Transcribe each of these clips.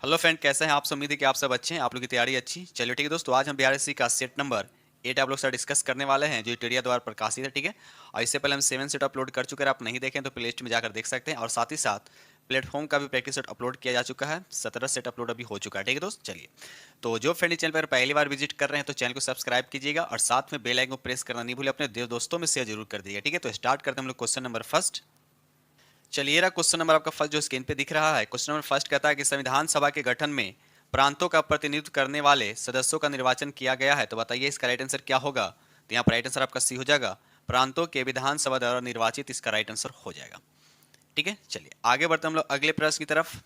Hello friend, कैसे हैं आप सब? उम्मीद है कि आप सब अच्छे हैं, आप लोग की तैयारी अच्छी। चलिए ठीक है दोस्तों, आज हम बीआरएससी का सेट नंबर 8 आप लोग से डिस्कस करने वाले हैं जो टेरिया द्वारा प्रकाशित है। ठीक है, और इससे पहले हम 7 सेट अपलोड कर चुके हैं। आप नहीं देखें तो प्ले लिस्ट में जाकर देख सकते हैं, और साथ ही साथ प्लेटफॉर्म का भी प्रैक्टिस सेट अपलोड किया जा चुका है। 17 सेट अपलोड अभी हो चुका है। ठीक है दोस्त, चलिए तो जो फ्रेंड चैनल पर पहली बार विजिट कर रहे हैं तो चैनल को सब्सक्राइब कीजिएगा और साथ में बेल आइकन को प्रेस करना नहीं भूलें। अपने दोस्तों में शेयर जरूर कर दीजिएगा। ठीक है, तो स्टार्ट करते हैं हम लोग क्वेश्चन नंबर फर्स्ट। चलिए रहा क्वेश्चन नंबर आपका फर्स्ट जो स्क्रीन पे दिख रहा है। क्वेश्चन नंबर फर्स्ट कहता है कि संविधान सभा के गठन में प्रांतों का प्रतिनिधित्व करने वाले सदस्यों का निर्वाचन किया गया है, तो बताइए इसका राइट आंसर क्या होगा। तो यहाँ पर राइट आंसर आपका सी हो जाएगा, प्रांतों के विधानसभा द्वारा निर्वाचित, इसका राइट आंसर हो जाएगा। ठीक है, चलिए आगे बढ़ते हम लोग अगले प्रश्न की तरफ।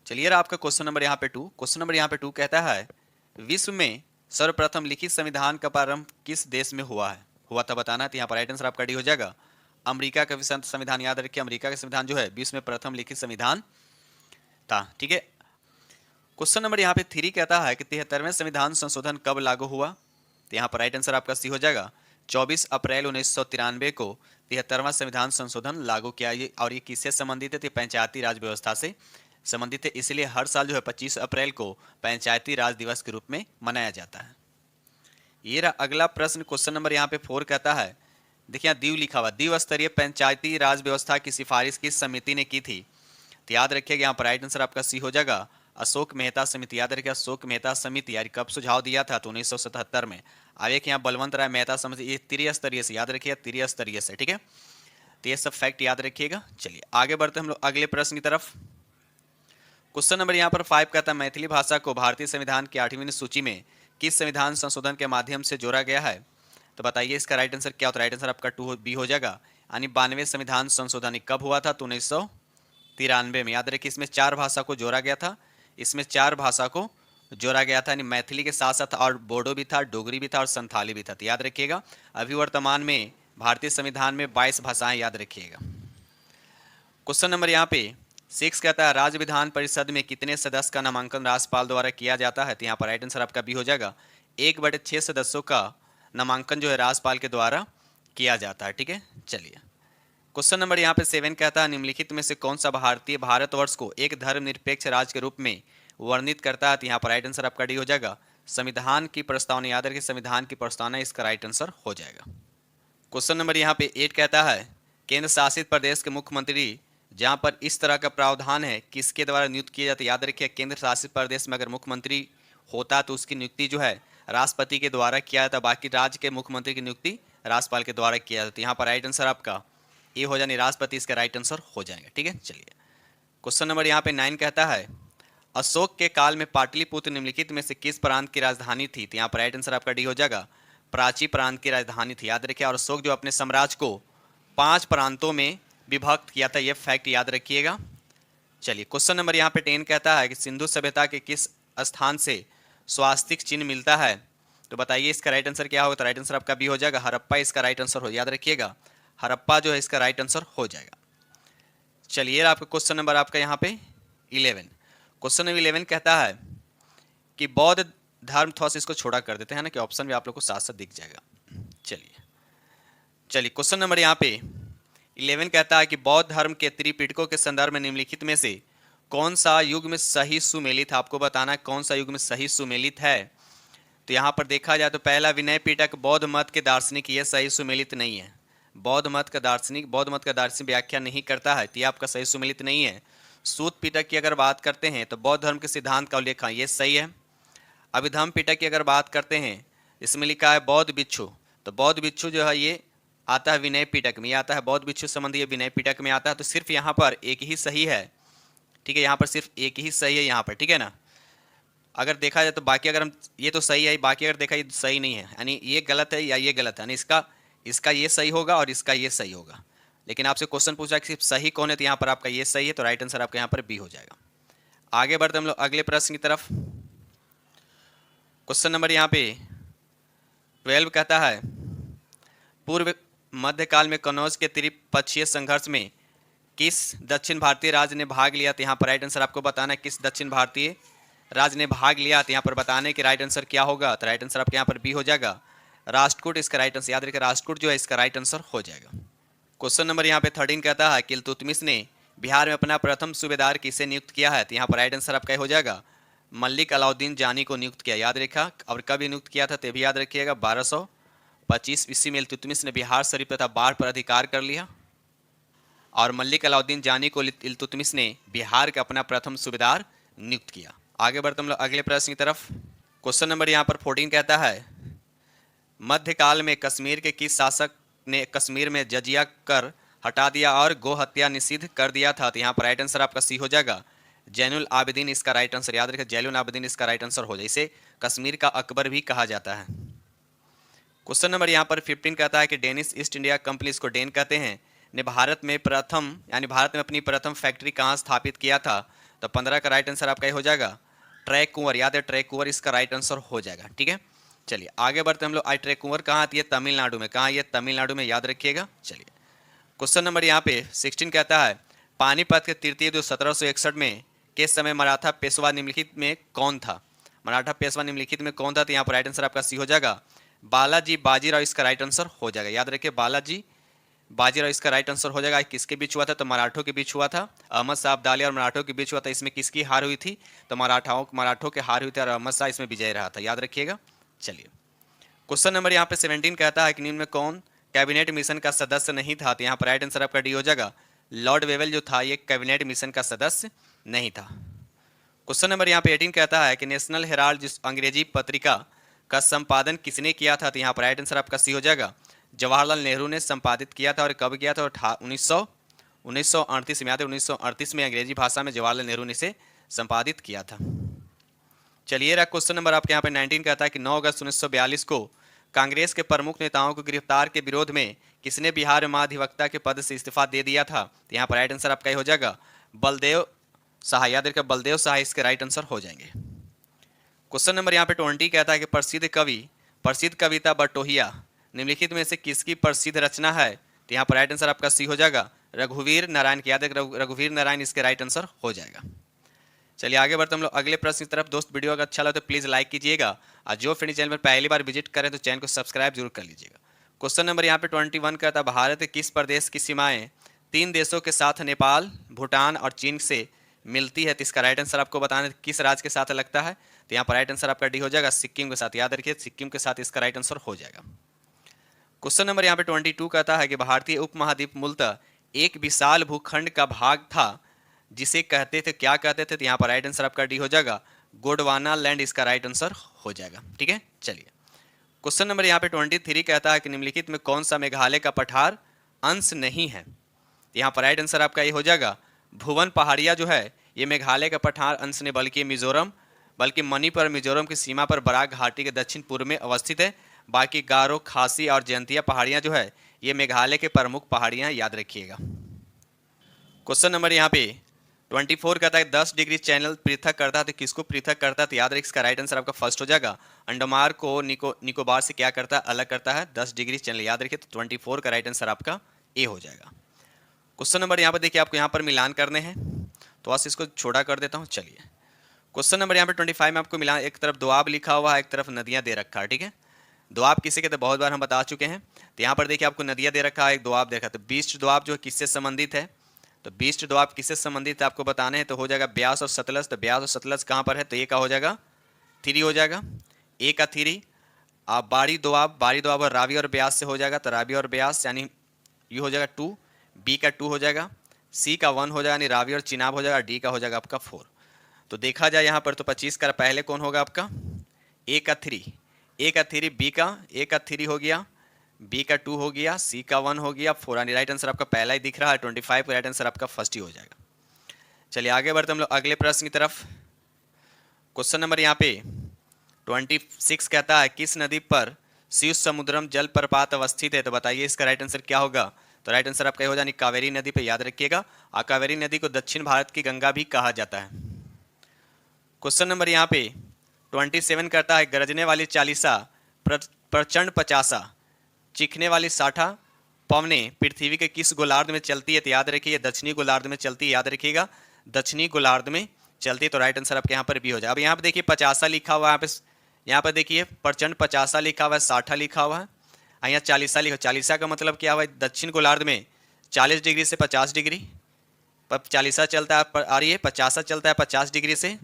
चलिए रहा आपका क्वेश्चन नंबर यहाँ पे 2। क्वेश्चन नंबर यहाँ पे 2 कहता है विश्व में सर्वप्रथम लिखित संविधान का प्रारंभ किस देश में हुआ था बताना है। तो यहाँ पर राइट आंसर आपका डी हो जाएगा, अमेरिका का संविधान। याद रखिए, अमेरिका का संविधान जो है विश्व में प्रथम लिखित संविधान था। ठीक है, क्वेश्चन नंबर यहाँ पे 3 कहता है कि 73वें संविधान संशोधन कब लागू हुआ। तो यहाँ पर राइट आंसर आपका सी हो जाएगा, 24 अप्रैल 1993 को 73वां संविधान संशोधन लागू किया। ये और ये किससे संबंधित है? तो पंचायती राज व्यवस्था से संबंधित है, इसलिए हर साल जो है 25 अप्रैल को पंचायती राज दिवस के रूप में मनाया जाता है। ये रहा अगला प्रश्न, क्वेश्चन नंबर यहाँ पे 4 कहता है, देखिए यहाँ दीव लिखा हुआ, द्विव स्तरीय पंचायती राज व्यवस्था की सिफारिश किस समिति ने की थी। तो याद रखिएगा यहाँ पर राइट आंसर आपका सी हो जाएगा, अशोक मेहता समिति। याद रखिए अशोक मेहता समिति यार कब सुझाव दिया था? तो 1977 में। अब एक यहाँ बलवंत राय मेहता समिति, ये त्रिस्तरीय से, याद रखिएगा त्रिस्तरीय से। ठीक है, तो ये सब फैक्ट याद रखिएगा। चलिए आगे बढ़ते हम लोग अगले प्रश्न की तरफ। क्वेश्चन नंबर यहाँ पर 5 कहता है मैथिली भाषा को भारतीय संविधान की 8वीं सूची में किस संविधान संशोधन के माध्यम से जोड़ा गया है। तो बताइए इसका राइट आंसर क्या होता है। राइट आंसर आपका 2 बी हो जाएगा, यानी 92वें संविधान संशोधन कब हुआ था? तो 1993 में। याद रखिए इसमें 4 भाषा को जोड़ा गया था, इसमें 4 भाषा को जोड़ा गया था, यानी मैथिली के साथ साथ और बोडो भी था, डोगरी भी था और संथाली भी था। तो याद रखिएगा अभी वर्तमान में भारतीय संविधान में 22 भाषाएं, याद रखिएगा। क्वेश्चन नंबर यहाँ पे 6 कहता है राज्य विधान परिषद में कितने सदस्य का नामांकन राज्यपाल द्वारा किया जाता है। तो यहाँ पर राइट आंसर आपका बी हो जाएगा, 1/6 सदस्यों का नामांकन जो है राज्यपाल के द्वारा किया जाता है। ठीक है, चलिए क्वेश्चन नंबर यहाँ पे 7 कहता है निम्नलिखित में से कौन सा भारतीय भारतवर्ष को एक धर्मनिरपेक्ष राज्य के रूप में वर्णित करता है। तो यहाँ पर राइट आंसर आपका डी हो जाएगा, संविधान की प्रस्तावना। याद रखिए संविधान की प्रस्तावना, इसका राइट आंसर हो जाएगा। क्वेश्चन नंबर यहाँ पे 8 कहता है केंद्र शासित प्रदेश के मुख्यमंत्री जहाँ पर इस तरह का प्रावधान है किसके द्वारा नियुक्त किए जाते हैं। याद रखिए केंद्र शासित प्रदेश में अगर मुख्यमंत्री होता तो उसकी नियुक्ति जो है राष्ट्रपति के द्वारा किया जाता, बाकी राज्य के मुख्यमंत्री की नियुक्ति राज्यपाल के द्वारा किया जाता। यहाँ पर राइट आंसर आपका ए हो जाए, राष्ट्रपति इसका राइट आंसर हो जाएगा। ठीक है, चलिए क्वेश्चन नंबर यहाँ पे 9 कहता है अशोक के काल में पाटलिपुत्र निम्नलिखित में से किस प्रांत की राजधानी थी। तो यहाँ पर राइट आंसर आपका डी हो जाएगा, प्राची प्रांत की राजधानी थी। याद रखिए और अशोक जो अपने साम्राज्य को 5 प्रांतों में विभक्त किया था, यह फैक्ट याद रखिएगा। चलिए क्वेश्चन नंबर यहाँ पे 10 कहता है कि सिंधु सभ्यता के किस स्थान से स्वास्तिक चिन्ह मिलता है। तो बताइए इसका राइट आंसर क्या होगा। तो राइट आंसर आपका बी हो जाएगा, हड़प्पा इसका राइट आंसर हो, याद रखिएगा हड़प्पा जो है इसका राइट आंसर हो जाएगा। चलिए आपका क्वेश्चन नंबर आपका यहाँ पे 11। क्वेश्चन नंबर 11 कहता है कि बौद्ध धर्म, थोड़ा सा इसको छोड़ा कर देते हैं ना कि ऑप्शन भी आप लोग को साथ साथ दिख जाएगा। चलिए क्वेश्चन नंबर यहाँ पे 11 कहता है कि बौद्ध धर्म के त्रिपिटकों के संदर्भ में निम्नलिखित में से कौन सा युग में सही सुमेलित है। आपको बताना है कौन सा युग में सही सुमेलित है। तो यहाँ पर देखा जाए तो पहला विनय पिटक बौद्ध मत के दार्शनिक, ये सही सुमेलित नहीं है। बौद्ध मत का दार्शनिक व्याख्या नहीं करता है, तो ये आपका सही सुमेलित नहीं है। सूत पिटक की अगर बात करते हैं तो बौद्ध धर्म के सिद्धांत का उल्लेख है, ये सही है। अभिधम पिटक की अगर बात करते हैं इसमें लिखा है बौद्ध भिक्षु, तो बौद्ध भिक्षु जो है ये आता है विनय पिटक में, ये आता है बौद्ध भिक्षु संबंधी, ये विनय पिटक में आता है। तो सिर्फ यहाँ पर एक ही सही है। ठीक है, यहाँ पर सिर्फ एक ही सही है यहाँ पर। ठीक है ना, अगर देखा जाए तो बाकी अगर हम ये तो सही है, बाकी अगर देखा ये सही नहीं है, यानी ये गलत है या ये गलत है, यानी इसका ये सही होगा और इसका ये सही होगा। लेकिन आपसे क्वेश्चन पूछा कि सिर्फ सही कौन है, तो यहाँ पर आपका ये सही है, तो राइट आंसर आपका यहाँ पर बी हो जाएगा। आगे बढ़ते हम लोग अगले प्रश्न की तरफ। क्वेश्चन नंबर यहाँ पे 12 कहता है पूर्व मध्यकाल में कनौज के त्रिपक्षीय संघर्ष में किस दक्षिण भारतीय राज्य ने भाग लिया। तो यहाँ पर राइट आंसर आपको बताना है किस दक्षिण भारतीय राज्य ने भाग लिया। तो यहाँ पर बताने कि राइट आंसर क्या होगा। तो राइट आंसर आपके यहाँ पर बी हो जाएगा, राष्ट्रकूट इसका राइट आंसर। याद रखिए राष्ट्रकूट जो है इसका राइट आंसर हो जाएगा। क्वेश्चन नंबर यहाँ पे 13 कहता है कि इल्तुतमिश ने बिहार में अपना प्रथम सूबेदार किसे नियुक्त किया है? तो यहाँ पर राइट आंसर आपका हो जाएगा मलिक अलाउद्दीन जानी को नियुक्त किया। याद रखा, और कब नियुक्त किया था तो भी याद रखिएगा 1225 ईस्वी में इल्तुतमिश ने बिहार शरीफ तथा बाढ़ पर अधिकार कर लिया और मलिक अलाउद्दीन जानी को इल्तुतमिश ने बिहार का अपना प्रथम सूबेदार नियुक्त किया। आगे बढ़ते हम लोग अगले प्रश्न की तरफ। क्वेश्चन नंबर यहाँ पर 14 कहता है मध्यकाल में कश्मीर के किस शासक ने कश्मीर में जजिया कर हटा दिया और गो हत्या निषिद्ध कर दिया था? तो यहाँ पर राइट आंसर आपका सी हो जाएगा जैनुल आबिदीन इसका राइट आंसर। याद रखें जैनुल आबिदीन इसका राइट आंसर हो जाए। इसे कश्मीर का अकबर भी कहा जाता है। क्वेश्चन नंबर यहाँ पर 15 कहता है कि डेनिश ईस्ट इंडिया कंपनी, इसको डेन कहते हैं, ने भारत में अपनी प्रथम फैक्ट्री कहाँ स्थापित किया था? तो 15 का राइट आंसर आपका ये हो जाएगा ट्रैक कुंवर। याद है ट्रैक कुंवर इसका राइट आंसर हो जाएगा। ठीक है, चलिए आगे बढ़ते हम लोग। आई ट्रैक कुंवर कहाँ आती है? तमिलनाडु में। कहाँ? ये तमिलनाडु में, याद रखिएगा। चलिए क्वेश्चन नंबर यहाँ पे 16 कहता है पानीपत के तृतीय युद्ध 1761 में के समय मराठा पेशवा निम्नलिखित में कौन था? मराठा पेशवा निम्नलिखित में कौन था? तो यहाँ पर राइट आंसर आपका सी हो जाएगा बालाजी बाजीराव इसका राइट आंसर हो जाएगा। याद रखिए बालाजी बाजीराव इसका राइट आंसर हो जाएगा। किसके बीच हुआ था? तो मराठों के बीच हुआ था। अहमद शाह अब्दाली और मराठों के बीच हुआ था। इसमें किसकी हार हुई थी? तो मराठों के हार हुई थी और अहमद शाह इसमें विजय रहा था। याद रखिएगा। चलिए क्वेश्चन नंबर यहाँ पे 17 कहता है कि निम्न में कौन कैबिनेट मिशन का सदस्य नहीं था? तो यहाँ पर राइट आंसर आपका डी हो जाएगा लॉर्ड वेवेल जो था ये कैबिनेट मिशन का सदस्य नहीं था। क्वेश्चन नंबर यहाँ पे 18 कहता है कि नेशनल हेराल्ड जिस अंग्रेजी पत्रिका का संपादन किसने किया था? तो यहाँ पर राइट आंसर आपका सी हो जाएगा जवाहरलाल नेहरू ने संपादित किया था। और कब किया था? 1938 में। याद है 1938 में अंग्रेजी भाषा में जवाहरलाल नेहरू ने इसे संपादित किया था। चलिए रहा क्वेश्चन नंबर आपके यहाँ पे 19 कहता है कि 9 अगस्त 1942 को कांग्रेस के प्रमुख नेताओं को गिरफ्तार के विरोध में किसने बिहार में महाधिवक्ता के पद से इस्तीफा दे दिया था? तो यहाँ पर राइट आंसर आपका हो जाएगा बलदेव शाह। याद रखिए बलदेव शाह इसके राइट आंसर हो जाएंगे। क्वेश्चन नंबर यहाँ पे 20 कहता है कि प्रसिद्ध कविता बटोहिया निम्नलिखित में से किसकी प्रसिद्ध रचना है? तो यहाँ पर राइट आंसर आपका सी हो जाएगा रघुवीर नारायण की। याद है रघुवीर नारायण इसके राइट आंसर हो जाएगा। चलिए आगे बढ़ते हम लोग अगले प्रश्न की तरफ। दोस्त वीडियो अगर अच्छा लगे तो प्लीज़ लाइक कीजिएगा और जो फ्रेंड चैनल पर पहली बार विजिट करें तो चैनल को सब्सक्राइब जरूर कर लीजिएगा। क्वेश्चन नंबर यहाँ पे 21 कहता है भारत के किस प्रदेश की सीमाएं 3 देशों के साथ नेपाल, भूटान और चीन से मिलती है? तो इसका राइट आंसर आपको बताना है किस राज्य के साथ लगता है। तो यहाँ पर राइट आंसर आपका डी हो जाएगा सिक्किम के साथ। याद रखिए सिक्किम के साथ इसका राइट आंसर हो जाएगा। क्वेश्चन नंबर यहाँ पे 22 कहता है कि भारतीय उपमहाद्वीप मूलतः एक विशाल भूखंड का भाग था जिसे कहते थे, क्या कहते थे? तो यहाँ पर राइट आंसर आपका डी हो जाएगा गोंडवाना लैंड इसका राइट आंसर हो जाएगा। ठीक है, चलिए क्वेश्चन नंबर यहाँ पे 23 कहता है कि निम्नलिखित में कौन सा मेघालय का पठार अंश नहीं है? यहाँ पर राइट आंसर आपका ये हो जाएगा भुवन पहाड़िया जो है ये मेघालय का पठार अंश ने, बल्कि मणिपुर मिजोरम की सीमा पर बराक घाटी के दक्षिण पूर्व में अवस्थित है। बाकी गारो, खासी और जयंतिया पहाड़ियाँ जो है ये मेघालय के प्रमुख पहाड़ियाँ, याद रखिएगा। क्वेश्चन नंबर यहाँ पे 24 कहता है 10 डिग्री चैनल पृथक करता है तो किसको पृथक करता है? तो याद रखिए इसका राइट आंसर आपका फर्स्ट हो जाएगा अंडमान को निकोबार से क्या करता है? अलग करता है 10 डिग्री चैनल। याद रखिए तो 24 का राइट आंसर आपका ए हो जाएगा। क्वेश्चन नंबर यहाँ पर देखिए आपको यहाँ पर मिलान करने हैं तो बस इसको छोटा कर देता हूँ। चलिए क्वेश्चन नंबर यहाँ पे 25 में आपको मिलान, एक तरफ दोआब लिखा हुआ है, एक तरफ नदियाँ दे रखा है। ठीक है, दोआब किसे कहते हैं बहुत बार हम बता चुके हैं। तो यहाँ पर देखिए आपको नदियाँ दे रखा है, एक दोआब दे रखा है। तो बीस्ट दोआब जो है किससे संबंधित है? तो बीस्ट दोआब किससे संबंधित है आपको बताने हैं तो हो जाएगा ब्यास और सतलज। तो ब्यास और सतलज कहाँ पर है? तो ए का हो जाएगा 3 हो जाएगा, ए का 3। आप बारी दोआब और रावी और ब्यास से हो जाएगा तो रावी और ब्यास यानी ये हो जाएगा 2, बी का 2 हो जाएगा, सी का 1 हो जाएगा यानी रावी और चिनाब हो जाएगा, डी का हो जाएगा आपका 4। तो देखा जाए यहाँ पर तो 25 का पहले कौन होगा आपका? ए का 3, बी का ए का 3 हो गया, बी का 2 हो गया, सी का 1 हो गया, 4 यानी राइट आंसर आपका पहला ही दिख रहा है। 25 का राइट आंसर आपका फर्स्ट ही हो जाएगा। चलिए आगे बढ़ते हम लोग अगले प्रश्न की तरफ। क्वेश्चन नंबर यहाँ पे 26 कहता है किस नदी पर शिव समुद्रम जलप्रपात अवस्थित है? तो बताइए इसका राइट आंसर क्या होगा? तो राइट आंसर आपका हो जाए कावेरी नदी पे। याद रखिएगा और कावेरी नदी को दक्षिण भारत की गंगा भी कहा जाता है। क्वेश्चन नंबर यहाँ पे 27 करता है गरजने वाली चालीसा, प्रचंड पचासा, चीखने वाली साठा पवने पृथ्वी के किस गोलार्ध में चलती है? तो याद रखिए दक्षिणी गोलार्ध में चलती है। याद रखिएगा दक्षिणी गोलार्ध में चलती है। तो राइट आंसर आपके यहाँ पर भी हो जाए। अब यहाँ पे देखिए 50 लिखा हुआ है, यहाँ पे देखिए प्रचंड 50 लिखा हुआ है, 60 लिखा हुआ है, यहाँ 40 लिखा। 40 का मतलब क्या हुआ? दक्षिण गोलार्ध में 40 डिग्री से 50 डिग्री, 40 चलता है और ये 50 चलता है 50 डिग्री से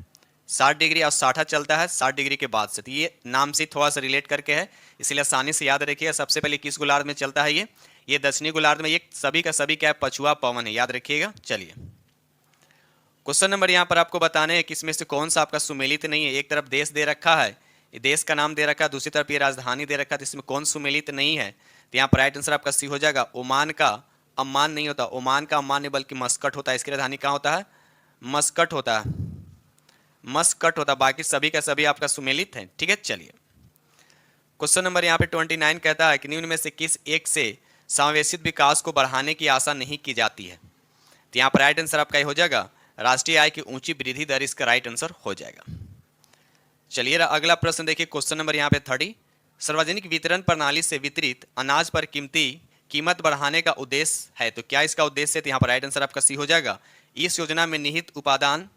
60 डिग्री, और 60 चलता है 60 डिग्री के बाद से। तो ये नाम से थोड़ा सा रिलेट करके है, इसलिए आसानी से याद रखिएगा। सबसे पहले किस गोलार्ध में चलता है ये दक्षिणी गोलार्ध में। ये सभी का सभी क्या है, पछुआ पवन है, याद रखिएगा। चलिए क्वेश्चन नंबर यहाँ पर आपको बताने हैं कि इसमें से कौन सा आपका सुमेलित नहीं है। एक तरफ देश दे रखा है, ये देश का नाम दे रखा है, दूसरी तरफ ये राजधानी दे रखा है, तो इसमें कौन सुमेलित नहीं है। तो यहाँ पर राइट आंसर आपका सी हो जाएगा। ओमान का अम्मान नहीं होता, ओमान का अम्मान नहीं बल्कि मस्कट होता है। इसकी राजधानी कहाँ होता है, मस्कट होता है, मस्कट होता है। बाकी सभी का सभी आपका सुमेलित है, ठीक है। चलिए क्वेश्चन नंबर यहाँ पे 29 कहता है कि निम्न में से किस एक से समावेशित विकास को बढ़ाने की आशा नहीं की जाती है। तो यहाँ पर राइट आंसर आपका हो जाएगा राष्ट्रीय आय की ऊंची वृद्धि दर, इसका राइट आंसर हो जाएगा। चलिए अगला प्रश्न देखिए, क्वेश्चन नंबर यहाँ पे 30। सार्वजनिक वितरण प्रणाली से वितरित अनाज पर कीमत बढ़ाने का उद्देश्य है, तो क्या इसका उद्देश्य है। तो यहाँ पर राइट आंसर आपका सी हो जाएगा। इस योजना में निहित उपादान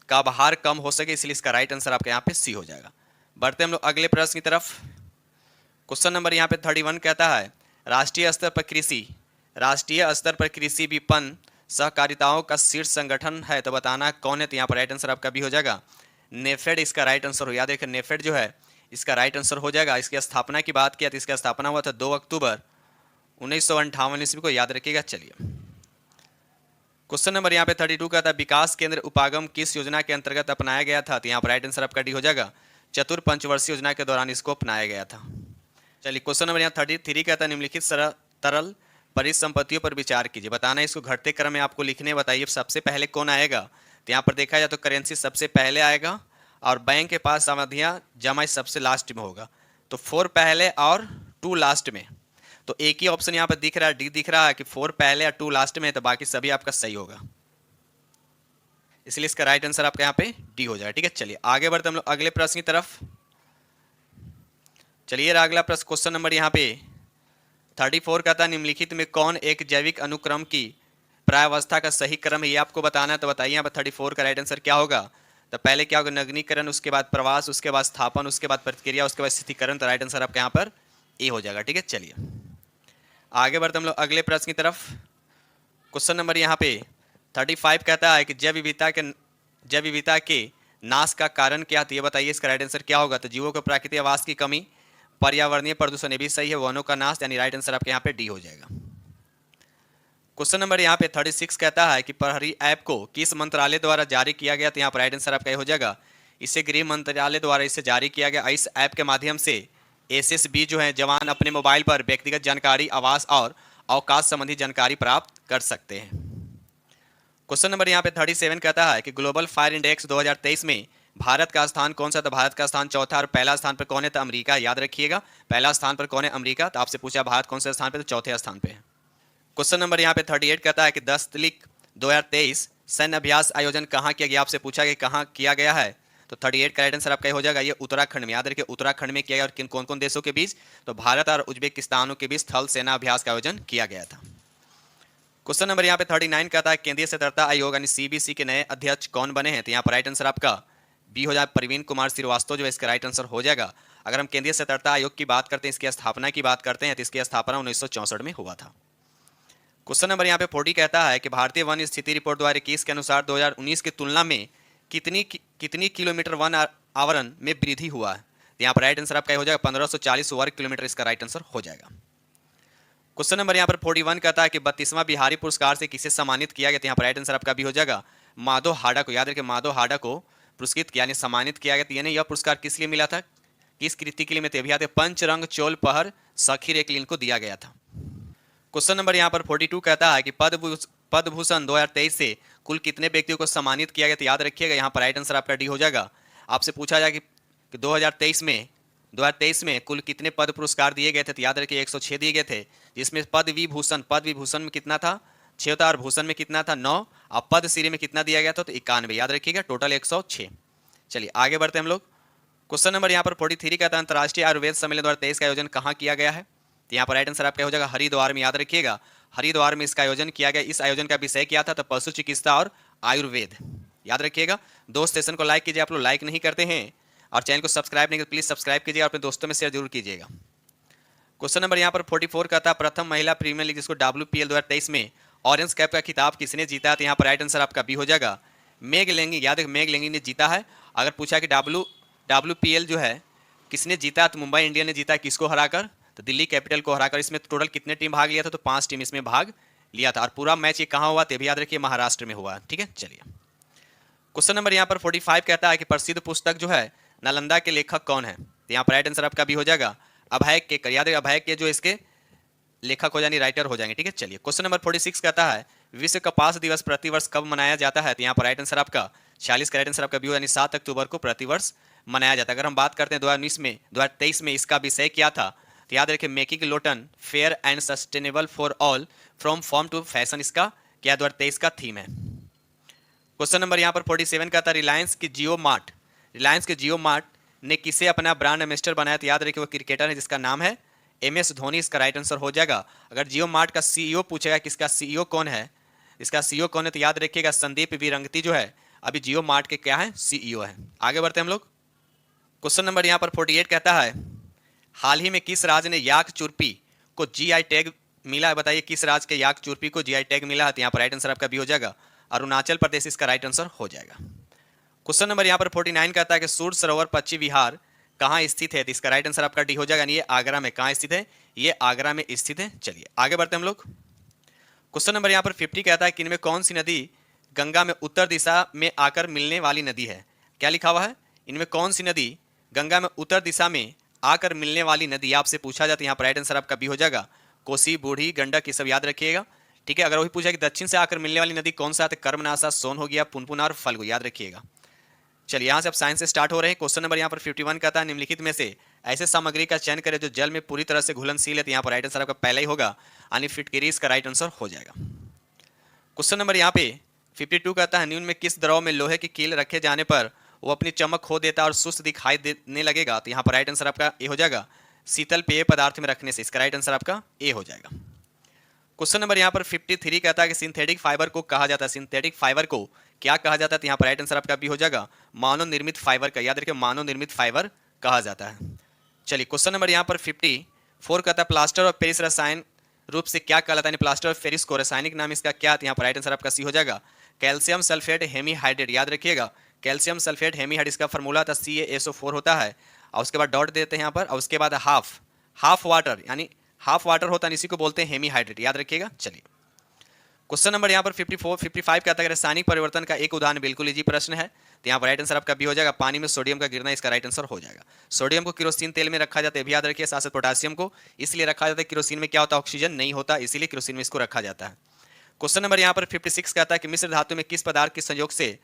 का भार कम हो सके, इसलिए इसका राइट आंसर आपका यहाँ पे सी हो जाएगा। बढ़ते हम लोग अगले प्रश्न की तरफ। क्वेश्चन नंबर यहाँ पे 31 कहता है राष्ट्रीय स्तर पर कृषि विपणन सहकारिताओं का शीर्ष संगठन है, तो बताना कौन है। तो यहाँ पर राइट आंसर आपका भी हो जाएगा नेफेड, इसका राइट आंसर हो। याद रखिए नेफेड जो है इसका राइट आंसर हो जाएगा। इसकी स्थापना की बात किया तो इसका स्थापना हुआ था 2 अक्टूबर 1958 ईस्वी को, याद रखिएगा। चलिए क्वेश्चन नंबर यहाँ पे 32 का था विकास केंद्र उपागम किस योजना के अंतर्गत अपनाया गया था। तो यहाँ पर राइट आंसर आपका डी हो जाएगा चतुर पंचवर्षीय योजना के दौरान इसको अपनाया गया था। चलिए क्वेश्चन नंबर यहाँ 33 का था निम्नलिखित तरल परिसंपत्तियों पर विचार कीजिए। बताना इसको घटते क्रम में आपको लिखने बताइए सबसे पहले कौन आएगा। तो यहाँ पर देखा जाए तो करेंसी सबसे पहले आएगा और बैंक के पास सावधियाँ जमा सबसे लास्ट में होगा। तो 4 पहले और 2 लास्ट में, तो एक ही ऑप्शन यहाँ पर दिख रहा है, डी दिख रहा है कि 4 पहले और 2 लास्ट में, तो बाकी सभी आपका सही होगा, इसलिए इसका राइट आंसर आपका यहाँ पे डी हो जाएगा, ठीक है। चलिए आगे बढ़ते हम लोग अगले प्रश्न की तरफ। चलिए अगला प्रश्न क्वेश्चन नंबर यहाँ पे 34 का था निम्नलिखित में कौन एक जैविक अनुक्रम की प्रायावस्था का सही क्रम है, ये आपको बताना है। तो बताइए यहाँ पर 34 का राइट आंसर क्या होगा। तो पहले क्या होगा, नग्नीकरण, उसके बाद प्रवास, उसके बाद स्थापन, उसके बाद प्रतिक्रिया, उसके बाद स्थितिकरण। तो राइट आंसर आपका यहाँ पर ए हो जाएगा, ठीक है। चलिए आगे बढ़ते हम लोग अगले प्रश्न की तरफ। क्वेश्चन नंबर यहाँ पे 35 कहता है कि जैव विविधता के नाश का कारण क्या था, ये बताइए इसका राइट आंसर क्या होगा। तो जीवों को प्राकृतिक आवास की कमी, पर्यावरणीय प्रदूषण, ये भी सही है, वनों का नाश, यानी राइट आंसर आपके यहाँ पे डी हो जाएगा। क्वेश्चन नंबर यहाँ पे 36 कहता है कि प्रहरी ऐप को किस मंत्रालय द्वारा जारी किया गया। तो यहाँ पर राइट आंसर आपका हो जाएगा इसे गृह मंत्रालय द्वारा इसे जारी किया गया। इस ऐप के माध्यम से एसएसबी जो है जवान अपने मोबाइल पर व्यक्तिगत जानकारी, आवास और अवकाश संबंधी जानकारी प्राप्त कर सकते हैं। क्वेश्चन नंबर यहाँ पे 37 कहता है कि ग्लोबल फायर इंडेक्स 2023 में भारत का स्थान कौन सा था। भारत का स्थान चौथा, और पहला स्थान पर कौन है। तो अमेरिका, याद रखिएगा पहला स्थान पर कौन है, अमेरिका। तो आपसे पूछा भारत कौन से स्थान पे, तो चौथे स्थान पे है। क्वेश्चन नंबर यहाँ पे 38 कहता है कि 10 तिलिक 2023 सैन्य अभ्यास आयोजन कहाँ किया गया। आपसे पूछा गया कहाँ किया गया है। तो 38 का राइट आंसर आपका हो जाएगा ये उत्तराखंड में, याद रखिए उत्तराखंड में किया गया। और किन कौन कौन देशों के बीच, तो भारत और उज्बेकिस्तानों के बीच थल सेना अभ्यास का आयोजन किया गया था। क्वेश्चन नंबर यहाँ पे 39 कहता है केंद्रीय सतर्कता आयोग यानी सीबीसी के नए अध्यक्ष कौन बने हैं। तो यहाँ पर राइट आंसर आपका बी हो जाए प्रवीण कुमार श्रीवास्तव जो है इसका राइट आंसर हो जाएगा। अगर हम केंद्रीय सतर्कता आयोग की बात करते हैं, इसकी स्थापना की बात करते हैं, तो इसकी स्थापना 1964 में हुआ था। क्वेश्चन नंबर यहाँ पे 40 कहता है कि भारतीय वन स्थिति रिपोर्ट 2021 के अनुसार 2019 की तुलना में कितनी किलोमीटर वन आवरण में वृद्धि हुआ है। तो यहाँ पर राइट आंसर आपका हो जाएगा 1540 वर्ग किलोमीटर, इसका राइट आंसर हो जाएगा। क्वेश्चन नंबर यहाँ पर 41 कहता है कि 32वां बिहारी पुरस्कार से किसे सम्मानित किया गया। तो यहाँ पर राइट आंसर आपका भी हो जाएगा माधव हाडा को, याद रखिए माधव हाडा को पुरस्कृत किया, यानी सम्मानित किया गया। तो यानी यह पुरस्कार किस लिए मिला था, किस कृति के लिए में, तो पंचरंग चोल पहर सखी रेखलीन को दिया गया था। क्वेश्चन नंबर यहाँ पर 42 कहता है कि पद्म भूषण 2023 से कुल कितने व्यक्तियों को सम्मानित किया गया। तो याद रखिएगा यहाँ पर राइट आंसर आपका डी हो जाएगा। आपसे पूछा जाए कि 2023 में कुल कितने पद्म पुरस्कार दिए गए थे। तो याद रखिए 106 दिए गए थे, जिसमें पद्म विभूषण में कितना था, 6 था, और भूषण में कितना था, 9, और पद्मश्री में कितना दिया गया था, तो 91, याद रखिएगा टोटल 106। चलिए आगे बढ़ते हम लोग। क्वेश्चन नंबर यहाँ पर 43 कहता है अंतर्राष्ट्रीय आयुर्वेद सम्मेलन 2023 का आयोजन कहाँ किया गया है। तो यहाँ पर राइट आंसर आपका हो जाएगा हरिद्वार में, याद रखिएगा हरिद्वार में इसका आयोजन किया गया। इस आयोजन का विषय क्या था, तो पशु चिकित्सा और आयुर्वेद, याद रखिएगा। दोस्त सेशन को लाइक कीजिए, आप लोग लाइक नहीं करते हैं, और चैनल को सब्सक्राइब नहीं करते प्लीज सब्सक्राइब कीजिए, और अपने दोस्तों में शेयर जरूर कीजिएगा। क्वेश्चन नंबर यहाँ पर 44 का था प्रथम महिला प्रीमियर लीग जिसको WPL 2023 में ऑरेंज कैप का खिताब किसने जीता है? तो यहाँ पर राइट आंसर आपका बी हो जाएगा, मेग लेंगी। याद रखिए मेग लेंगी ने जीता है। अगर पूछा कि WPL जो है किसने जीता, तो मुंबई इंडियन ने जीता है। किसको हराकर? तो दिल्ली कैपिटल को हराकर। इसमें टोटल कितने टीम भाग लिया था? तो 5 टीम इसमें भाग लिया था। और पूरा मैच ये कहाँ हुआ? तो भी याद रखिए महाराष्ट्र में हुआ। ठीक है, चलिए क्वेश्चन नंबर यहाँ पर 45 कहता है कि प्रसिद्ध पुस्तक जो है नालंदा के लेखक कौन है? तो यहाँ पर राइट आंसर आपका भी हो जाएगा अभय केकर। याद रखिए अभय के जो इसके लेखक हो जाएंगे, राइटर हो जाएंगे। ठीक है, चलिए क्वेश्चन नंबर 46 कहता है विश्व कपास दिवस प्रतिवर्ष कब मनाया जाता है? तो यहाँ पर राइट आंसर आपका 46 का राइट आंसर आपका भी हो, यानी 7 अक्टूबर को प्रतिवर्ष मनाया जाता है। अगर हम बात करते हैं 2023 में इसका विषय क्या था, तो याद रखिए making cotton fair and sustainable for all from farm to fashion, इसका क्या 2023 का थीम है। क्वेश्चन नंबर यहाँ पर 47 का था रिलायंस की जियो मार्ट ने किसे अपना ब्रांड एम्बेसडर बनाया? तो याद रखिए वो क्रिकेटर है जिसका नाम है MS धोनी, इसका राइट आंसर हो जाएगा। अगर जियो मार्ट का CEO पूछेगा किसका CEO कौन है, इसका CEO कौन है, तो याद रखिएगा संदीप विरंगती जो है अभी जियो मार्ट के क्या है? CEO है। आगे बढ़ते हैं हम लोग। क्वेश्चन नंबर यहाँ पर 48 कहता है हाल ही में किस राज्य ने याक चुरपी को GI टैग मिला है? बताइए किस राज्य के याक चुरपी को GI टैग मिला है? तो यहाँ पर राइट आंसर आपका भी हो जाएगा अरुणाचल प्रदेश, इसका राइट आंसर हो जाएगा। क्वेश्चन नंबर यहाँ पर 49 कहता है कि सूर्य सरोवर पक्षी विहार कहाँ स्थित है? तो इसका राइट आंसर आपका डी हो जाएगा। ये आगरा में कहाँ स्थित है? ये आगरा में स्थित है। चलिए आगे बढ़ते हैं हम लोग। क्वेश्चन नंबर यहाँ पर 50 कहता है कि इनमें कौन सी नदी गंगा में उत्तर दिशा में आकर मिलने वाली नदी है? क्या लिखा हुआ है? इनमें कौन सी नदी गंगा में उत्तर दिशा में आकर मिलने वाली नदी आपसे पूछा जाता है। यहाँ पर राइट आंसर आपका बी हो जाएगा कोसी, बूढ़ी, गंडक, ये सब याद रखिएगा। ठीक है, अगर वही पूछा कि दक्षिण से आकर मिलने वाली नदी कौन सा है, तो कर्मनाशा, सोन हो गया, पुनपुना और फल्गु, याद रखिएगा। चलिए यहाँ से अब साइंस से स्टार्ट हो रहे हैं। क्वेश्चन नंबर यहाँ पर 51 कहता है निम्नलिखित में से ऐसे सामग्री का चयन करें जो जल में पूरी तरह से घुलनशील है। तो यहाँ पर राइट आंसर आपका पहला ही होगा, यानी फिटकरी इसका राइट आंसर हो जाएगा। क्वेश्चन नंबर यहाँ पे 52 कहता है निम्न में किस द्रव में लोहे की कील रखे जाने पर वो अपनी चमक खो देता और सुस्त दिखाई देने लगेगा? तो यहाँ पर राइट आंसर आपका ए हो जाएगा शीतल पेय पदार्थ में रखने से, इसका राइट आंसर आपका ए हो जाएगा। क्वेश्चन नंबर यहाँ पर 53 कहता है कि सिंथेटिक फाइबर को कहा जाता है, सिंथेटिक फाइबर को क्या कहा जाता है? तो यहाँ पर राइट आंसर आपका भी हो जाएगा मानव निर्मित फाइबर का, याद रखिए मानव निर्मित फाइबर कहा जाता है। चलिए क्वेश्चन नंबर यहाँ पर 54 कहता है प्लास्टर ऑफ पेरिस रसायन रूप से क्या कहलाता है? प्लास्टर ऑफ पेरिस को रासायनिक नाम इसका क्या? यहाँ पर राइट आंसर आपका सी हो जाएगा कैल्शियम सल्फेट हेमीहाइड्रेट, याद रखिएगा कैल्शियम सल्फेट हेमीहाइड, इसका फॉर्मूला था CaSO4 होता है, और उसके बाद डॉट देते हैं यहाँ पर, और उसके बाद हाफ वाटर, यानी हाफ वाटर होता है, इसी को बोलते हैं हेमीहाइड्रेट, याद रखिएगा। चलिए क्वेश्चन नंबर यहाँ पर 55 कहता है रासायनिक परिवर्तन का एक उदाहरण बिल्कुल इजी प्रश्न है। तो यहाँ पर राइट आंसर आपका भी हो जाएगा पानी में सोडियम का गिरना, इसका राइट आंसर हो जाएगा। सोडियम को केरोसिन तेल में रखा जाता है, भी याद रखिए। साथ साथ पोटासियम को इसलिए रखा जाता है, केरोसिन में क्या होता है? ऑक्सीजन नहीं होता, इसीलिए केरोसिन में इसको रखा जाता है। क्वेश्चन नंबर यहाँ पर 56 कहता है कि मिश्र धातु में किस पदार्थ के संयोग से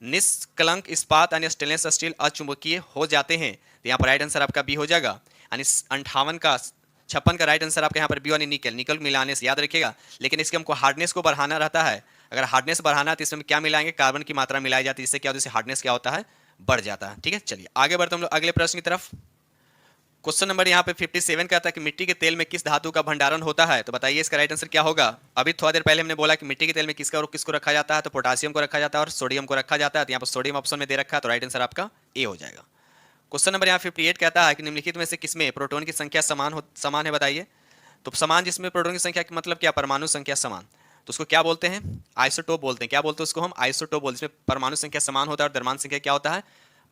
निष्कलंक इस्पात यानी स्टेनलेस स्टील अचुंबकीय हो जाते हैं? तो यहाँ पर राइट आंसर आपका बी हो जाएगा, यानी 56 का राइट आंसर आपका यहाँ पर बी, यानी निकल मिलाने से, याद रखिएगा। लेकिन इसके हमको हार्डनेस को बढ़ाना रहता है। अगर हार्डनेस बढ़ाना है तो इसमें क्या मिलाएंगे? कार्बन की मात्रा मिलाई जाती है, जिससे क्या होता है? हार्डनेस क्या होता है? बढ़ जाता है। ठीक है, चलिए आगे बढ़ते हम लोग अगले प्रश्न की तरफ। क्वेश्चन नंबर यहाँ पे 57 कहता है कि मिट्टी के तेल में किस धातु का भंडारण होता है? तो बताइए इसका राइट आंसर क्या होगा? अभी थोड़ा देर पहले हमने बोला कि मिट्टी के तेल में किसका और किसको रखा जाता है, तो पोटासियम को रखा जाता है और सोडियम को रखा जाता है। तो यहाँ पर सोडियम ऑप्शन में दे रखा है, तो राइट आंसर आपका ए हो जाएगा। क्वेश्चन नंबर यहाँ 58 कहता है कि निम्नलिखित में से किसमें प्रोटॉन की संख्या समान है? बताइए। तो समान जिसमें प्रोटॉन की संख्या का मतलब क्या? परमाणु संख्या समान, तो उसको क्या बोलते हैं? आइसोटोप बोलते हैं। क्या बोलते हैं उसको? हम आइसोटोप बोलते हैं। इसमें परमाणु संख्या समान होता है और द्रव्यमान संख्या क्या होता है?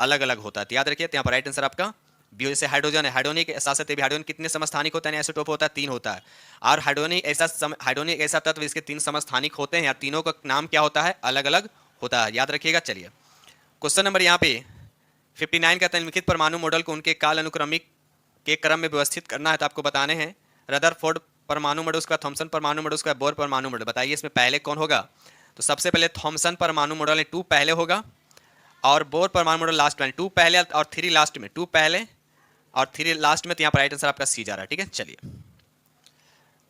अलग अलग होता है। तो याद रखिए, यहाँ पर राइट आंसर आपका बी। जैसे हाइड्रोजन है, हाइड्रोनिक साथ साथ हाइड्रोजन कितने समस्थानिक होता है? आइसोटोप होता है 3 होता है। और हाइड्रोनिक ऐसा तत्व इसके 3 समस्थानिक होते हैं, या तीनों का नाम क्या होता है? अलग अलग होता है, याद रखिएगा। चलिए क्वेश्चन नंबर यहाँ पे 59 कहता है निम्नलिखित परमाणु मॉडल को उनके काल अनुक्रमिक के क्रम में व्यवस्थित करना है। तो आपको बताने हैं रदरफोर्ड परमाणु मॉडल, उसका थॉमसन परमाणु मॉडल, उसका बोर परमाणु मॉडल। बताइए इसमें पहले कौन होगा? तो सबसे पहले थॉमसन परमाणु मॉडल 2 पहले होगा, और बोर परमाणु मॉडल लास्ट में। 2 पहले और 3 लास्ट में, 2 पहले और 3 लास्ट में। तो यहाँ पर राइट आंसर आपका सी जा रहा है। ठीक है, चलिए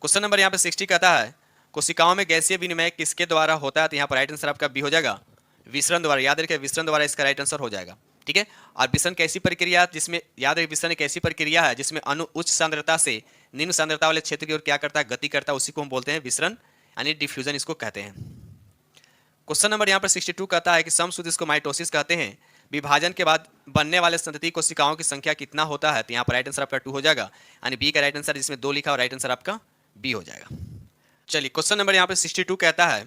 क्वेश्चन नंबर यहाँ पे 60 कहता है कोशिकाओं में गैसीय विनिमय किसके द्वारा होता है? तो यहाँ पर राइट आंसर आपका बी हो जाएगा विसरण द्वारा, याद रखिए विसरण द्वारा इसका राइट आंसर हो जाएगा। ठीक है, और विसरण कैसी प्रक्रिया है? जिसमें याद रखिए विसरण एक ऐसी प्रक्रिया है जिसमें अणु उच्च सांद्रता से निम्न सांद्रता वाले क्षेत्र की ओर क्या करता है? गति करता है, उसी को हम बोलते हैं विसरण, यानी डिफ्यूजन इसको कहते हैं। क्वेश्चन नंबर यहाँ पर 62 कहता है कि समसूद इसको माइटोसिस कहते हैं। विभाजन के बाद बनने वाले संतति कोशिकाओं की संख्या कितना होता है? तो यहाँ पर राइट आंसर आपका 2 हो जाएगा, यानी बी का राइट आंसर, जिसमें 2 लिखा और राइट आंसर आपका बी हो जाएगा। चलिए क्वेश्चन नंबर यहाँ पे 62 कहता है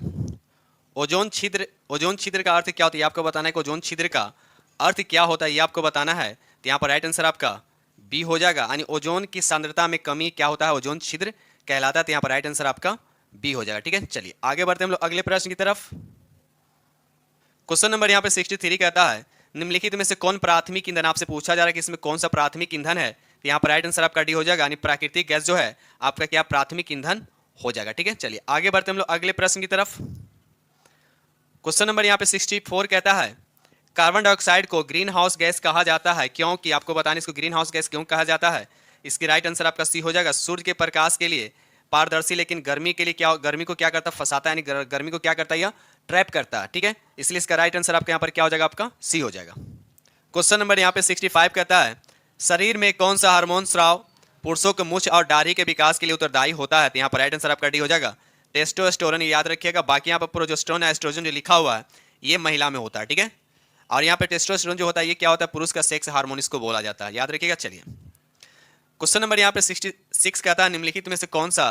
ओजोन छिद्र का अर्थ क्या होता है, ये आपको बताना है कि ओजोन छिद्र का अर्थ क्या होता है, ये आपको बताना है। तो यहाँ पर राइट आंसर आपका बी हो जाएगा, यानी ओजोन की सांद्रता में कमी क्या होता है, ओजोन छिद्र कहलाता है। तो यहाँ पर राइट आंसर आपका बी हो जाएगा। ठीक है, चलिए आगे बढ़ते हैं हम लोग अगले प्रश्न की तरफ। क्वेश्चन नंबर यहाँ पे 63 कहता है निम्नलिखित में से कौन प्राथमिक ईंधन, आपसे पूछा जा रहा है कि इसमें कौन सा प्राथमिक ईंधन है। तो यहाँ पर राइट आंसर आपका डी हो जाएगा, यानी प्राकृतिक गैस जो है आपका क्या प्राथमिक ईंधन हो जाएगा। ठीक है, चलिए आगे बढ़ते हैं हम लोग अगले प्रश्न की तरफ। क्वेश्चन नंबर यहाँ पे 64 कहता है कार्बन डाइऑक्साइड को ग्रीन हाउस गैस कहा जाता है क्योंकि, आपको बताना इसको ग्रीन हाउस गैस क्यों कहा जाता है। इसकी राइट आंसर आपका सी हो जाएगा, सूर्य के प्रकाश के लिए पारदर्शी, लेकिन गर्मी के लिए क्या, गर्मी को क्या करता है, फंसाता है, यानी गर्मी को क्या करता है, या ट्रैप करता है। ठीक है, इसलिए इसका राइट आंसर आपका यहाँ पर क्या हो जाएगा, आपका सी हो जाएगा। क्वेश्चन नंबर यहाँ पे 65 कहता है शरीर में कौन सा हार्मोन स्राव पुरुषों के मूछ और दाढ़ी के विकास के लिए उत्तरदायी होता है। तो यहाँ पर राइट आंसर आपका डी हो जाएगा, टेस्टोस्टेरोन, याद रखिएगा। बाकी यहाँ पर प्रोजेस्टेरोन एस्ट्रोजन जो लिखा हुआ है ये महिला में होता है। ठीक है, और यहाँ पे टेस्टोस्टेरोन जो होता है ये क्या होता है, पुरुष का सेक्स हार्मोन इसको बोला जाता है, याद रखिएगा। चलिए क्वेश्चन नंबर यहाँ पे 66 कहता है निम्नलिखित में से कौन सा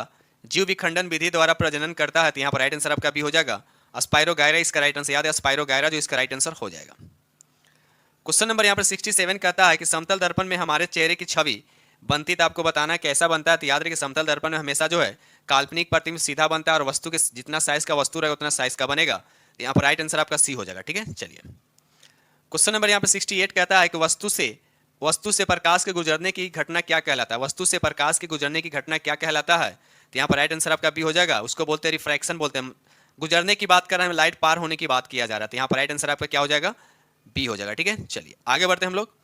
जीव विखंडन विधि द्वारा प्रजनन करता है। तो यहाँ पर राइट आंसर आपका भी हो जाएगा स्पाइरोगायरा, इसका राइट आंसर याद है स्पाइरोगायरा, जो इसका राइट आंसर हो जाएगा। क्वेश्चन नंबर यहाँ पर 67 कहता है कि समतल दर्पण में हमारे चेहरे की छवि बनती, तो आपको बताना है कैसा बनता है। तो याद रखिए समतल दर्पण में हमेशा जो है काल्पनिक प्रतिबिंब सीधा बनता है और वस्तु के जितना साइज का वस्तु रहेगा उतना साइज का बनेगा। तो यहाँ पर राइट आंसर आपका सी हो जाएगा। ठीक है, चलिए क्वेश्चन नंबर यहाँ पे 68 कहता है कि वस्तु से प्रकाश के गुजरने की घटना क्या कहलाता है। वस्तु से प्रकाश के गुजरने की घटना क्या कहलाता है। तो यहाँ पर राइट आंसर आपका बी हो जाएगा, उसको बोलते हैं रिफ्रैक्शन बोलते हैं। गुजरने की बात कर रहे हैं, लाइट पार होने की बात किया जा रहा है। तो यहाँ पर राइट आंसर आपका क्या हो जाएगा, बी हो जाएगा। ठीक है, चलिए आगे बढ़ते हैं हम लोग।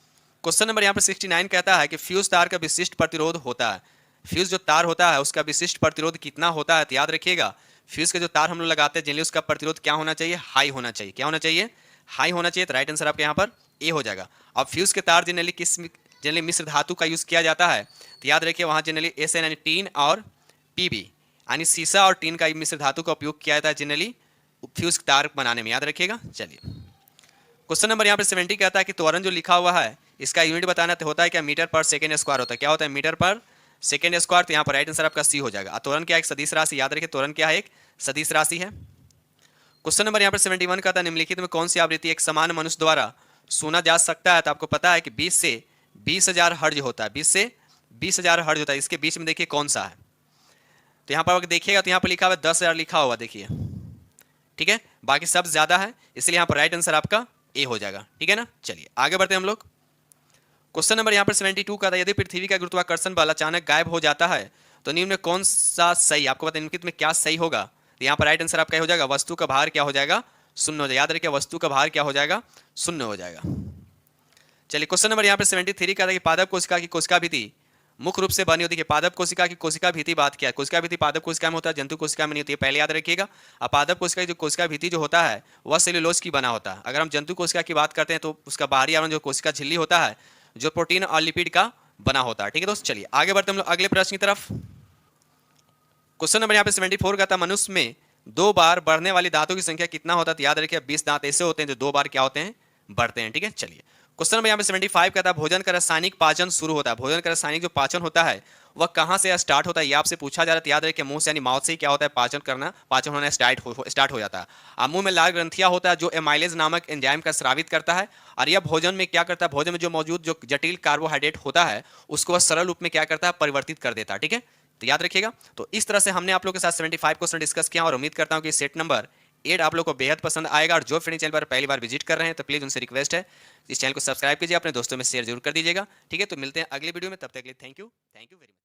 क्वेश्चन नंबर यहाँ पर 69 कहता है कि फ्यूज तार का विशिष्ट प्रतिरोध होता है। फ्यूज जो तार होता है उसका विशिष्ट प्रतिरोध कितना होता है। तो याद रखिएगा फ्यूज के जो तार हम लोग लगाते हैं जनरली उसका प्रतिरोध क्या होना चाहिए, हाई होना चाहिए। क्या होना चाहिए, हाई होना चाहिए। तो राइट आंसर आपके यहाँ पर ए हो जाएगा। अब फ्यूज के तार जनरली मिश्र धातु का यूज किया जाता है। तो याद रखिए वहाँ जनरली एस एन यानी टीन और पीबी यानी सीसा और टीन का मिश्र धातु का उपयोग किया जाता है जनरली फ्यूज तार बनाने में, याद रखिएगा। चलिए क्वेश्चन नंबर यहाँ पे 70 कहता है कि त्वरण जो लिखा हुआ है इसका यूनिट बताना होता है क्या, मीटर पर सेकेंड स्क्वायर होता है। क्या होता है, मीटर पर सेकेंड स्क्वायर। तो यहाँ पर राइट आंसर आपका सी हो जाएगा। त्वरण क्या है, एक सदिश राशि, याद रखिए त्वरण क्या है, एक सदिश राशि है। क्वेश्चन नंबर यहाँ पर 71 कहता है निम्नलिखित में कौन सी आवृत्ति एक समान मनुष्य द्वारा सुना जा सकता है। तो आपको पता है कि 20 से 20,000 हर्ज होता है, 20 से 20,000 हर्ज होता है। इसके बीच में देखिए कौन सा है। तो यहाँ पर अगर देखिएगा तो यहाँ पर लिखा हुआ 10,000 लिखा हुआ देखिए। ठीक है, बाकी सब ज्यादा है, इसलिए यहाँ पर राइट आंसर आपका ए हो जाएगा। ठीक है ना, चलिए आगे बढ़ते हैं हम लोग। क्वेश्चन नंबर यहाँ पर 72 का था यदि पृथ्वी का गुरुत्वाकर्षण बल अचानक गायब हो जाता है तो निम्न में कौन सा सही, आपको पता है निम्नलिखित में क्या सही होगा। तो यहाँ पर राइट आंसर आपका हो जाएगा वस्तु का भार क्या हो जाएगा, शून्य हो जाएगा। याद रखिए वस्तु का भार क्या हो जाएगा, शून्य हो जाएगा। चलिए क्वेश्चन नंबर यहाँ पर 73 का था कि पादप कोशिका की कोशिका भित्ति मुख्य रूप से बनी होती है। पादप कोशिका की कोशिका भित्ति बात किया, कोशिका भित्ति पादप कोशिका में होता है, जंतु कोशिका में नहीं होती है, पहले याद रखिएगा। अब पादप कोशिका की जो कोशिका भित्ति जो होता है वह सेल्यूलोज की बना होता है। अगर हम जंतु कोशिका की बात करते हैं तो उसका बाहरी आवरण जो कोशिका झिल्ली होता है जो प्रोटीन और लिपिड का बना होता है। ठीक है दोस्त, चलिए आगे बढ़ते हम लोग अगले प्रश्न की तरफ। क्वेश्चन नंबर यहाँ पे 74 का था मनुष्य में 2 बार बढ़ने वाली दांतों की संख्या कितना होता है। तो याद रखिए 20 दांत ऐसे होते हैं जो 2 बार क्या होते हैं, बढ़ते हैं। ठीक है, चलिए क्वेश्चन नंबर यहाँ पे 75 का था भोजन का रासायनिक पाचन शुरू होता है। भोजन का रासायनिक जो पाचन होता है वह कहाँ से स्टार्ट होता है, ये आपसे पूछा जा रहा है। याद रखिए मुंह से यानी माउथ से ही क्या होता है, पाचन होना स्टार्ट हो जाता है। अब मुंह में लाल ग्रंथियां होता है जो एमाइलेज नामक एंजाइम का स्रावित करता है और यह भोजन में क्या करता है, भोजन में जो मौजूद जो जटिल कार्बोहाइड्रेट होता है उसको वह सरल रूप में क्या करता है, परिवर्तित कर देता है। ठीक है, तो याद रखिएगा। तो इस तरह से हमने आप लोग के साथ 75 क्वेश्चन डिस्कस किया और उम्मीद करता हूँ कि सेट नंबर 8 आप लोग को बेहद पसंद आएगा। और जो फ्रेंड चैनल पर पहली बार विजिट कर रहे हैं तो प्लीज़ उनसे रिक्वेस्ट है इस चैनल को सब्सक्राइब कीजिए, अपने दोस्तों में शेयर जरूर कर दीजिएगा। ठीक है, तो मिलते हैं अगले वीडियो में, तब तक के लिए थैंक यू वेरी मच।